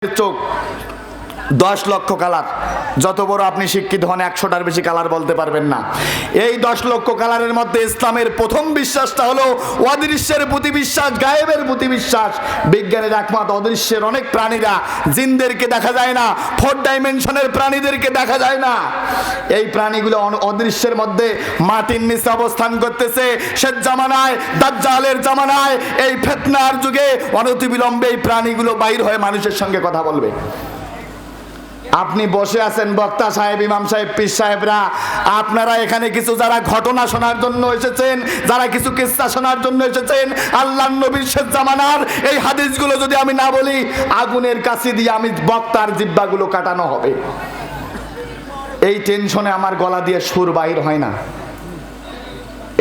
চোখ 10 লক্ষ কালার। যত বড় আপনি শিক্ষিত হন 100টার বেশি কালার বলতে পারবেন না। এই 10 লক্ষ কালারের মধ্যে ইসলামের প্রথম বিশ্বাসটা হলো অদৃশ্যের প্রতি বিশ্বাস, গায়েবের প্রতি বিশ্বাস। বিজ্ঞানের একমত অদৃশ্যের অনেক প্রাণীরা, জিনদেরকে দেখা যায় না, 4 ডাইমেনশনের প্রাণীদেরকে দেখা যায় না। এই প্রাণীগুলো অদৃশ্যের মধ্যে মাটির নিচে অবস্থান করতেছে। শেষ জামানায়, দাজ্জালের জামানায়, এই ফিতনার যুগে অনতিবিলম্বে এই প্রাণীগুলো বাইর হয়ে মানুষের সঙ্গে কথা বলবে। আপনি বসে আছেন, বক্তা সাহেব, ইমাম সাহেব, পীর সাহেবরা, আপনারা এখানে কিছু যারা ঘটনা শোনার জন্য এসেছেন, যারা কিছু কিস্সা শোনার জন্য এসেছেন, আল্লাহর নবীর শেষ জামানার এই হাদিসগুলো যদি আমি না বলি, আগুনের কাছে দিয়ে আমি বক্তার জিহ্বাগুলো কাটানো হবে। এই টেনশনে আমার গলা দিয়ে সুর বাহির হয় না,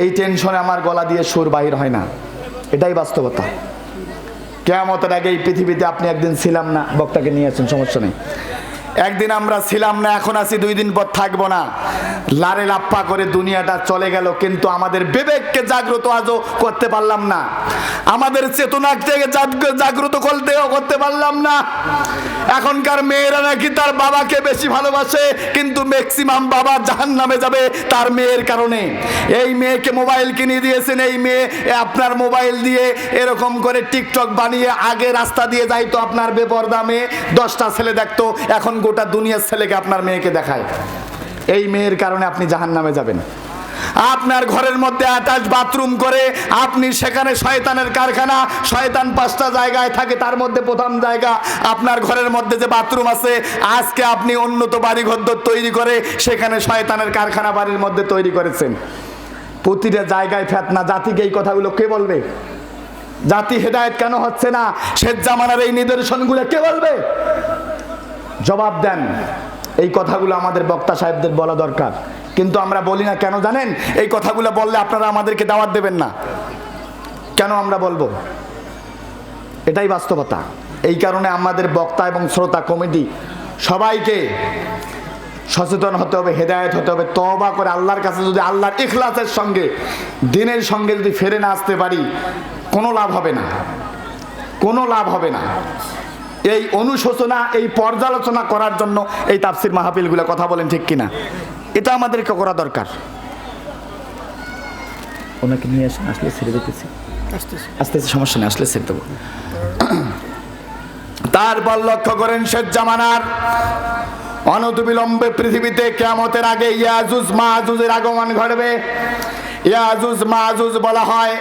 এই টেনশনে আমার গলা দিয়ে সুর বাহির হয় না। এটাই বাস্তবতা। কিয়ামতের আগে এই পৃথিবীতে আপনি একদিন ছিলাম না, বক্তাকে নিয়ে আসেন, সমস্যা নেই। একদিন আমরা ছিলাম না, এখন আছি, 2 দিন পর থাকবো না। লারে লাপ্পা করে দুনিয়াটা চলে গেল, কিন্তু আমাদের বিবেককে জাগ্রত আজও করতে পারলাম না, আমাদের চেতনাকে জাগ্রত করতে পারলাম না। এখনকার মেয়েরা নাকি তার বাবাকে বেশি ভালোবাসে, কিন্তু ম্যাক্সিমাম বাবা জাহান্নামে যাবে তার মেয়ের কারণে। এই মেয়েকে মোবাইল কিনে দিয়েছেন, এই মেয়ে আপনার মোবাইল দিয়ে এরকম করে টিকটক বানিয়ে, আগে রাস্তা দিয়ে যাইতো আপনার বেপরদা মেয়ে, 10টা ছেলে দেখতো, এখন গোটা দুনিয়ার ছেলেকে আপনার মেয়েকে দেখায়। এই মেয়ের কারণে আপনি জাহান্নামে যাবেন। আপনার ঘরের মধ্যে অ্যাটাচ বাথরুম করে আপনি সেখানে শয়তানের কারখানা, শয়তান 5টা জায়গায় থাকে, তার মধ্যে প্রথম জায়গা আপনার ঘরের মধ্যে যে বাথরুম আছে। আজকে আপনি উন্নত বাড়িঘর তৈরি করে সেখানে শয়তানের কারখানা বাড়ির মধ্যে তৈরি করেছেন। প্রতিটা জায়গায় ফিতনা। জাতিকে এই কথাগুলো কে বলবে? জাতি হেদায়েত কেন হচ্ছে না? শেষ জামানার এই নিদর্শনগুলো কে বলবে? জবাব দেন। এই কথাগুলো আমাদের বক্তা সাহেবদের বলা দরকার, কিন্তু আমরা বলি না। কেন জানেন? এই কথাগুলো বললে আপনারা আমাদেরকে দাওয়াত দেবেন না। কেন আমরা বলবো? এটাই বাস্তবতা। এই কারণে আমাদের বক্তা এবং শ্রোতা কমিটি সবাইকে সচেতন হতে হবে, হেদায়েত হতে হবে। তওবা করে আল্লাহর কাছে যদি আল্লাহর ইখলাসের সঙ্গে, দিনের সঙ্গে যদি ফিরে না আসতে পারি, কোনো লাভ হবে না, কোনো লাভ হবে না। এই অনুশোচনা, এই পর্যালোচনা করার জন্য এই তাফসির মাহফিলগুলো, কথা বলেন ঠিক কিনা? এটা আমাদেরকে করা দরকার। ওনাকে নিয়ে আসেন, আসলে ছেড়ে দিতেছি, আস্তে আস্তে, সমস্যা নেই, আসলে ছেড়ে দেবো। তারপর লক্ষ্য করেন, শেষ জামানার অনতিবিলম্বে পৃথিবীতে কিয়ামতের আগে ইয়াজুজ মাজুজের আগমন ঘটবে। ইয়াজুজ মাজুজ বলা হয়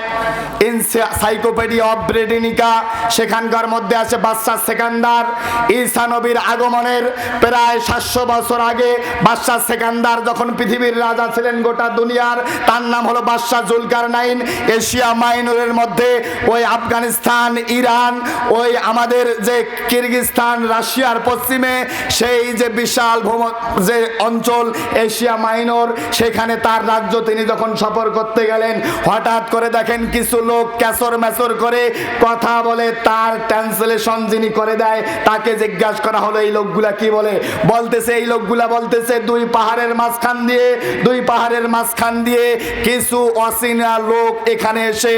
এনসাইক্লোপিডিয়া অফ ব্রিটানিকা, সেখানকার মধ্যে আছে বাদশাহ সেকান্দার। ঈসা নবীর আগমনের প্রায় 700 বছর আগে বাদশাহ সেকান্দার যখন পৃথিবীর রাজা ছিলেন গোটা দুনিয়ার, তার নাম হলো বাদশাহ জুলকারনাইন। এশিয়া মাইনরের মধ্যে ওই আফগানিস্তান, ইরান, ওই আমাদের যে কিরগিজস্তান, রাশিয়ার পশ্চিমে সেই যে বিশাল যে অঞ্চল এশিয়া মাইনর, সেখানে তার রাজ্য তিনি যখন সফর করতে গেলেন, হঠাৎ করে দেখেন কিছু লোক ক্যাসর ম্যাসর করে কথা বলে। তার ট্রান্সলেশন যিনি করে দেয়, তাকে জিজ্ঞাসা করা হলো এই লোকগুলা কি বলে। বলতেছে, এই লোকগুলা বলতেছে, 2 পাহাড়ের মাঝখান দিয়ে কিছু অচেনা লোক এখানে এসে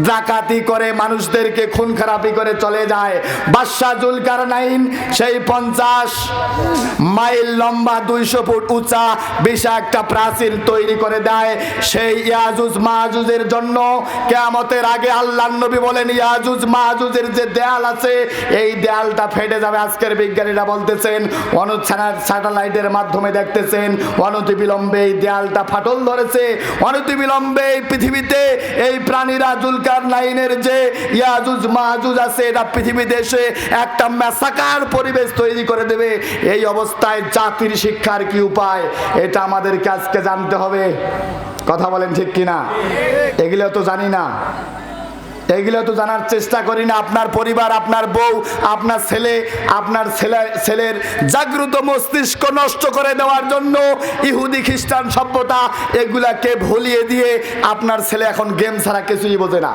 ডাকাতি করে, মানুষদেরকে খুন খারাপি করে চলে যায়। বাদশাহ জুলকারনাইন সেই 50 মাইল লম্বা, 200 ফুট উঁচা বিশাল একটা প্রাচীর তৈরি করে দেয়। সেই ইয়াজুজ মাজুজের জন্য কিয়ামতের আগে আল্লাহর নবী বলেন, ইয়াজুজ মাজুজের যে দেয়াল আছে, এই দেয়ালটা ফেটে যাবে। আজকের বিজ্ঞানীরা বলতেছেন, স্যাটেলাইটের মাধ্যমে দেখতেছেন, অনতিবিলম্বে এই দেয়ালটা ফাটল ধরেছে। অনতিবিলম্বে এই পৃথিবীতে এই প্রাণীরা, জুলকারনাইনের যে ইয়াজুজ মাজুজ আছে, এটা পৃথিবীতে এসে একটা ম্যাসাকার পরিবেশ তৈরি করে দেবে। এই অবস্থায় জাতির শিক্ষার কি উপায়? এটা আমাদেরকে আজকে জানতে হবে। কথা বলেন ঠিক কিনা? এগুলো তো জানি না, এগুলো তো জানার চেষ্টা করি না। আপনার পরিবার, আপনার বউ, আপনার ছেলের জাগ্রত মস্তিষ্ক নষ্ট করে দেওয়ার জন্য ইহুদি খ্রিস্টান সভ্যতা এগুলাকে ভুলিয়ে দিয়ে আপনার ছেলে এখন গেম ছাড়া কিছুই বোঝে না,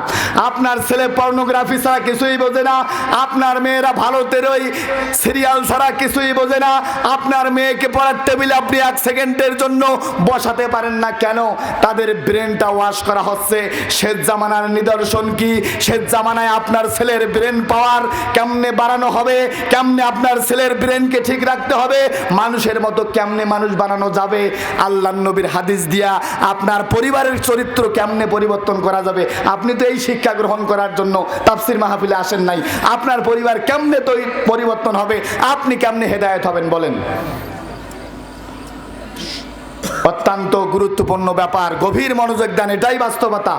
আপনার ছেলে পর্নোগ্রাফি ছাড়া কিছুই বোঝে না, আপনার মেয়েরা ভারতের ওই সিরিয়াল ছাড়া কিছুই বোঝে না। আপনার মেয়েকে পড়ার টেবিলে আপনি 1 সেকেন্ডের জন্য বসাতে পারেন না। কেন? তাদের ব্রেনটা ওয়াশ করা হচ্ছে। শেষ জামানার নিদর্শন কি? শেষ জামানায় আপনার ছেলের ব্রেন পাওয়ার কেমনে বাড়ানো হবে, কেমনে আপনার ছেলের ব্রেনকে ঠিক রাখতে হবে, মানুষের মতো কেমনে মানুষ বানানো যাবে, আল্লাহর নবীর হাদিস দিয়া আপনার পরিবারের চরিত্র কেমনে পরিবর্তন করা যাবে। আপনি তো এই শিক্ষা গ্রহণ করার জন্য তাফসীর মাহফিলে আসেন নাই। আপনার পরিবার কেমনে তো পরিবর্তন হবে, আপনি কেমনে হেদায়েত হবেন বলেন। অত্যন্ত গুরুত্বপূর্ণ ব্যাপার, গভীর মনোযোগ দেন, এটাই বাস্তবতা।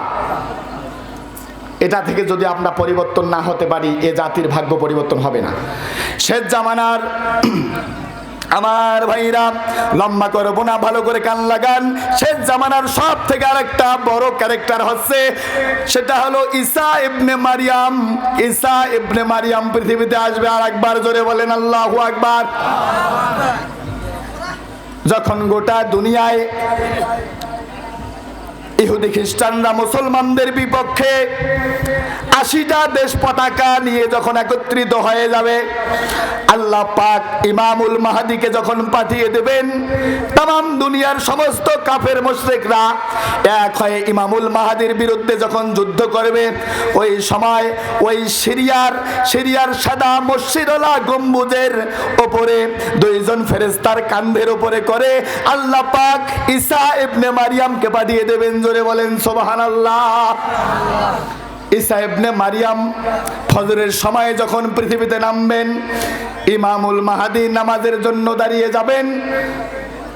এটা থেকে যদি আমরা পরিবর্তন না হতে পারি, এ জাতির ভাগ্য পরিবর্তন হবে না। শেষ জামানার আমার ভাইরা, লম্বা করবো না, ভালো করে কান লাগান। শেষ জামানার সব থেকে আরেকটা বড় ক্যারেক্টার হচ্ছে, সেটা হলো ঈসা ইবনে মারিয়াম। ঈসা ইবনে মারিয়াম পৃথিবীতে আসবে। আর একবার জোরে বলেন আল্লাহু আকবার। যখন গোটা দুনিয়ায় ইহুদি খ্রিস্টানরা মুসলমানদের বিপক্ষে 80টা দেশ পতাকা নিয়ে যখন একত্রিত হয়ে যাবে, আল্লাহ পাক ইমামুল মাহাদিকে যখন পাঠিয়ে দেবেন, তাম দুনিয়ার সমস্ত কাফের মুশরিকরা এক হয়ে ইমামুল মাহাদির বিরুদ্ধে যখন যুদ্ধ করবে, ওই সময় ওই সিরিয়ার সাদা মসজিদওয়ালা গম্বুজের ওপরে দুইজন ফেরেশতার কাঁধের উপরে করে আল্লাহ পাক ঈসা ইবনে মারিয়ামকে পাঠিয়ে দেবেন। জোরে বলেন সুবহানাল্লাহ। ঈসা ইবনে মারিয়াম ফজরের সময় যখন পৃথিবীতে নামবেন, ইমামুল মাহাদি নামাজের জন্য দাঁড়িয়ে যাবেন।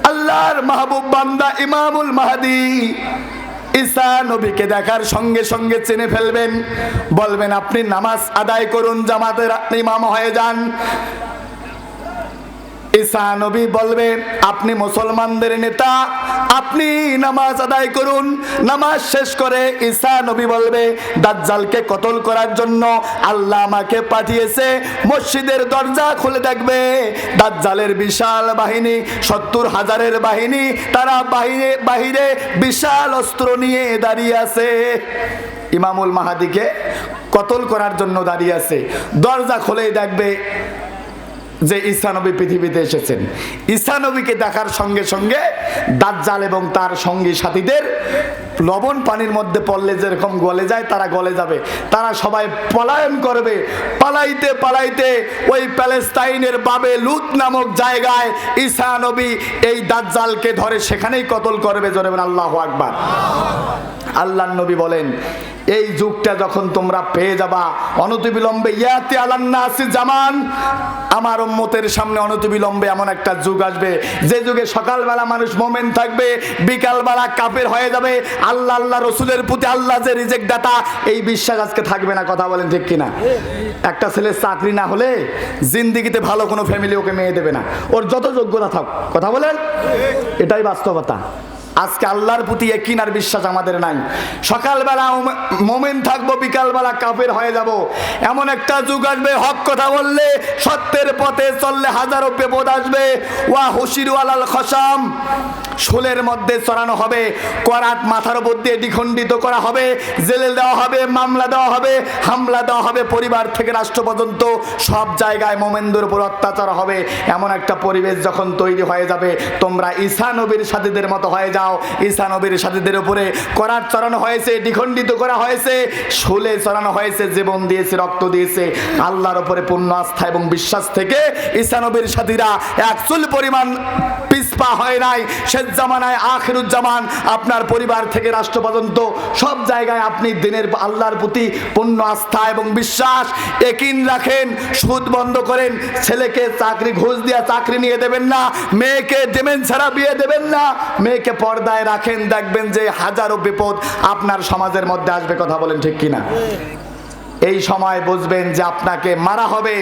আল্লাহর মাহবুব বান্দা ইমামুল মাহাদি ঈসা নবীকে দেখার সঙ্গে সঙ্গে চিনে ফেলবেন, বলবেন আপনি নামাজ আদায় করুন, জামাতের ইমাম হয়ে যান। ঈসা নবী বলবে আপনি মুসলমানদের নেতা, আপনি নামাজ আদায় করুন। নামাজ শেষ করে ঈসা নবী বলবে দাজ্জালকে কতল করার জন্য আল্লাহ আমাকে পাঠিয়েছে। মসজিদের দরজা খুলে দেখবে দাজ্জালের বিশাল বাহিনী, 70,000-এর বাহিনী, তারা বাহিরে বিশাল অস্ত্র নিয়ে দাঁড়িয়ে আছে, ইমামুল মাহাদিকে কতল করার জন্য দাঁড়িয়ে আছে। দরজা খুলেই দেখবে যে ঈসা নবী পৃথিবীতে এসেছেন। ঈসা নবীকে দেখার সঙ্গে সঙ্গে দাজ্জাল এবং তার সঙ্গী সাথীদের লবণ পানির মধ্যে পড়লে যেরকম গলে যায়, তারা গলে যাবে। তারা সবাই পলায়ন করবে। পালাইতে পালাইতে ওই প্যালেস্তাইনের বাবে লুত নামক জায়গায় ঈসা নবী এই দাজ্জালকে ধরে সেখানেই কতল করবে। জোরে বলেন আল্লাহু আকবার। আল্লাহর নবী বলেন এই যুগটা যখন তোমরা পেয়ে যাবা, অনতিবিলম্বে ইয়াতি আলান নাসি জামান, আমার উম্মতের সামনে অনতিবিলম্বে এমন একটা যুগ আসবে যে যুগে সকালবেলা মানুষ মুমিন থাকবে, বিকালবেলা কাফের হয়ে যাবে। আল্লাহ আল্লাহ রসুলের প্রতি আল্লাহ যে রিজেক্ট দাতা, এই বিশ্বাস আজকে থাকবে না। কথা বলেন ঠিক কিনা? একটা ছেলের চাকরি না হলে জিন্দিগিতে ভালো কোনো ফ্যামিলি ওকে মেয়ে দেবে না, ওর যত যোগ্যতা থাক। কথা বলেন, এটাই বাস্তবতা। আজকে আল্লাহর প্রতি ইয়াকিন আর বিশ্বাস আমাদের নাই। সকালবেলা মুমিন থাকবো, বিকালবেলা কাফের হয়ে যাব। এমন একটা যুগ আসবে, হক কথা বললে, সত্যের পথে চললে হাজারো বিপদ আসবে। ওয়া হুশিরু আলাল খসাম, শুলের মধ্যে চড়ানো হবে, করাত মাথার উপর দিয়ে দ্বিখণ্ডিত করা হবে, জেলে দেওয়া হবে, মামলা দেওয়া হবে, হামলা দেওয়া হবে, পরিবার থেকে রাষ্ট্র পর্যন্ত সব জায়গায় মোমেনদের উপর অত্যাচার হবে। এমন একটা পরিবেশ যখন তৈরি হয়ে যাবে, তোমরা ঈসা নবীর সাথীদের মতো হয়ে যাও। ঈসা নবীর সাথীদের উপরে করাত চড়ানো হয়েছে, দ্বিখণ্ডিত করা হয়েছে, শুলে চড়ানো হয়েছে, জীবন দিয়েছে, রক্ত দিয়েছে। আল্লাহর উপরে পূর্ণ আস্থা এবং বিশ্বাস থেকে ঈসা নবীর সাথীরা এক চুল পরিমাণ পিছপা হয় নাই। শেষ জামানায় আখিরুজ্জামান আপনার পরিবার থেকে রাষ্ট্র পর্যন্ত সব জায়গায় আপনি দিনের আল্লাহর প্রতি পূর্ণ আস্থা এবং বিশ্বাস ইয়াকিন রাখেন। সুদ বন্ধ করেন, ছেলেকে চাকরি ঘুষ দিয়ে চাকরি নিয়ে দেবেন না, মেয়েকে দেবেন ছাড়া বিয়ে দেবেন না, মেয়েকে পর্দায় রাখেন, দেখবেন যে হাজারো বিপদ আপনার সমাজের মধ্যে আসবে। কথা বলেন ঠিক কিনা? এই সময় বুঝবেন যে আপনাকে মারা হবে,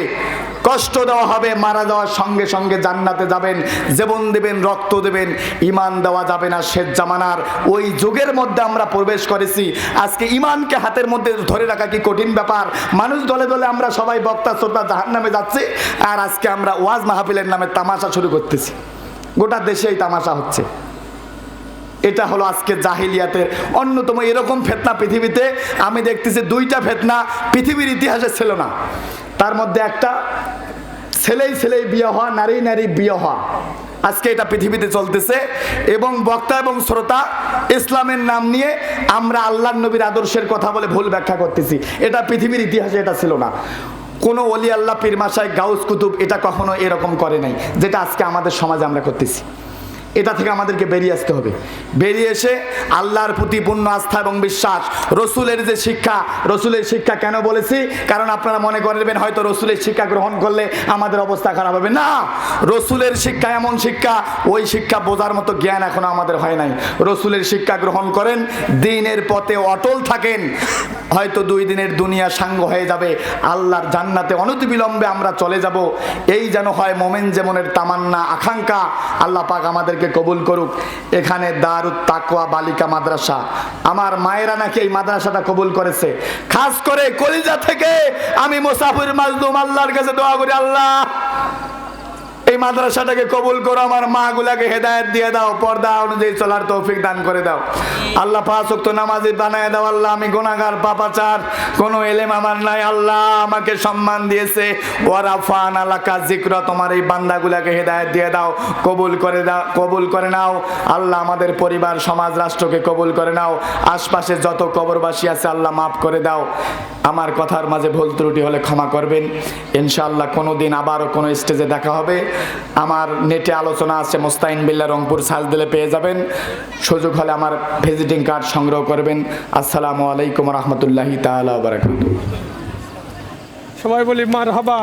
কষ্ট দেওয়া হবে, মারা যাওয়ার সঙ্গে সঙ্গে জান্নাতে যাবেন, জীবন দেবেন, রক্ত দেবেন, ইমান দেওয়া যাবে না। শেষ জামানার ওই যুগের মধ্যে আমরা প্রবেশ করেছি। আজকে ইমানকে হাতের মধ্যে ধরে রাখা কি কঠিন ব্যাপার। মানুষ দলে দলে আমরা সবাই বক্তা শ্রোতা জাহান্নামে যাচ্ছি, আর আজকে আমরা ওয়াজ মাহফিলের নামে তামাশা শুরু করতেছি। গোটা দেশেই তামাশা হচ্ছে। এটা হলো আজকে জাহিলিয়াতের অন্যতম এরকম ফিতনা পৃথিবীতে আমি দেখতেছি। 2টা ফিতনা পৃথিবীর ইতিহাসে ছিল না। তার মধ্যে একটা ছেলেই ছেলেই বিয়ে হওয়া, নারী নারী বিয়ে হওয়া, আজকে এটা পৃথিবীতে চলতেছে, এবং বক্তা এবং শ্রোতা ইসলামের নাম নিয়ে আমরা আল্লাহর নবীর আদর্শের কথা বলে ভুল ব্যাখ্যা করতেছি। এটা পৃথিবীর ইতিহাসে এটা ছিল না। কোনো ওলি আল্লাহ, পীর মাশায়েখ, গাউস কুতুব এটা কখনো এরকম করে নাই যেটা আজকে আমাদের সমাজে আমরা করতেছি। এটা থেকে আমাদেরকে বেরিয়ে আসতে হবে। বেরিয়ে এসে আল্লাহর প্রতি পূর্ণ আস্থা এবং বিশ্বাস, রসুলের যে শিক্ষা, রসুলের শিক্ষা কেন বলেছি, কারণ আপনারা মনে করবেন হয়তো রসুলের শিক্ষা গ্রহণ করলে আমাদের অবস্থা খারাপ হবে। না, রসুলের শিক্ষা এমন শিক্ষা, ওই শিক্ষা বোঝার মতো জ্ঞান এখনো আমাদের হয় নাই। রসুলের শিক্ষা গ্রহণ করেন, দ্বীনের পথে অটল থাকেন, হয়তো 2 দিনের দুনিয়া সাঙ্গ হয়ে যাবে, আল্লাহর জান্নাতে অনতিবিলম্বে আমরা চলে যাব। এই যেন হয় মোমেন যেমনের তামান্না, আকাঙ্ক্ষা। আল্লাহ পাক আমাদেরকে কবুল করুক। এখানে দারুত তাকওয়া বালিকা মাদ্রাসা, আমার মায়েরা নাকি এই মাদ্রাসাটা কবুল করেছে। খাস করে কলিজা থেকে আমি মুসাফির মাজলুম আল্লাহর কাছে দোয়া করি, আল্লাহ এই মাদ্রাসাটাকে কবুল করো, আমার মা গুলাকে হেদায়েত দিয়ে দাও, পর্দা অনুযায়ী চলার তৌফিক দান করে দাও। আল্লাহ 5 ওয়াক্ত নামাজি বানায় দাও। আল্লাহ আমি গুনাহগার, পাপাচার, কোনো এলেম আমার নাই। আল্লাহ আমাকে সম্মান দিয়েছে, ওয়ারাফান আলাকা যিকরা, তোমার এই বান্দাগুলাকে হেদায়েত দিয়ে দাও, কবুল করে দাও, কবুল করে নাও। আল্লাহ আমাদের পরিবার, সমাজ, রাষ্ট্রকে কবুল করে নাও। আশপাশে যত কবরবাসী আছে আল্লাহ মাফ করে দাও। আমার কথার মাঝে ভুল ত্রুটি হলে ক্ষমা করবেন। ইনশাআল্লাহ কোনোদিন আবারও কোনো স্টেজে দেখা হবে। আমার নেটে আলোচনা আছে, মোস্তাইন বিল্লাহ রংপুর, সার্চ দিলে পেয়ে যাবেন। সুযোগ হলে আমার ভিজিটিং কার্ড সংগ্রহ করবেন। আসসালামু আলাইকুম রহমতুল্লাহি তাআলা ওয়া বারাকাতুহু। সবাই বলি মারহাবা।